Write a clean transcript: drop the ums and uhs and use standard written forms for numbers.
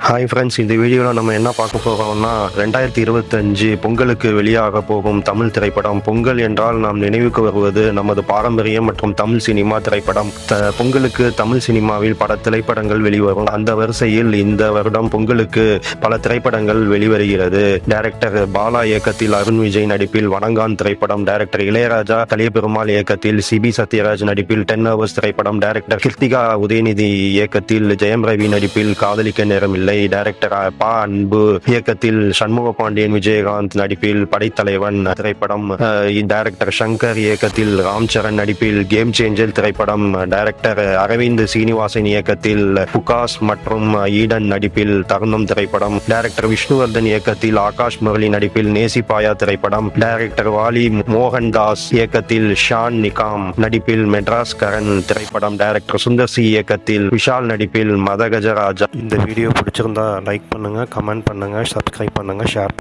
Hi friends, இந்த வீடியோவில் நம்ம என்ன பார்க்க போகிறோம்னா 2025 பொங்கலுக்கு வெளியாக போகும் தமிழ் திரைப்படம். பொங்கல் என்றால் நாம் நினைவுக்கு வருவது நமது பாரம்பரியம் மற்றும் தமிழ் சினிமா திரைப்படம். பொங்கலுக்கு தமிழ் சினிமாவில் பல திரைப்படங்கள் வெளிவரும். அந்த வரிசையில் இந்த வருடம் பொங்கலுக்கு பல திரைப்படங்கள் வெளிவருகிறது. டைரக்டர் பாலா இயக்கத்தில் அருண் விஜய் நடிப்பில் வணங்கான் திரைப்படம், டைரக்டர் இளையராஜா கலியபெருமாள் இயக்கத்தில் சிபி சத்யராஜ் நடிப்பில் 10 Hours திரைப்படம், டைரக்டர் கிருத்திகா உதயநிதி இயக்கத்தில் ஜெயம் ரவி நடிப்பில் காதலிக்க நேரமில்லை, டைரக்டர் பா அன்பு இயக்கத்தில் சண்முக பாண்டியன் விஜயகாந்த் நடிப்பில் படைத்தலைவன் திரைப்படம், டைரக்டர் சங்கர் இயக்கத்தில் ராம் சரண் நடிப்பில் கேம் சேஞ்சர் திரைப்படம், டைரக்டர் அரவிந்த் சீனிவாசன் இயக்கத்தில் புகாஸ் மற்றும் ஈடன் நடிப்பில் தருணம் திரைப்படம், டைரக்டர் விஷ்ணுவர்தன் இயக்கத்தில் ஆகாஷ் முரளி நடிப்பில் நேசிபாயா திரைப்படம், டைரக்டர் வாலி மோகன்தாஸ் இயக்கத்தில் ஷான் நிகாம் நடிப்பில் மெட்ராஸ் கரன் திரைப்படம், டைரக்டர் சுந்தர் சி இயக்கத்தில் விஷால் நடிப்பில் மதகஜராஜா. இந்த வீடியோ பிடிச்சிருந்தா லைக் பண்ணுங்க, கமெண்ட் பண்ணுங்க, சப்ஸ்கிரைப் பண்ணுங்க, ஷேர்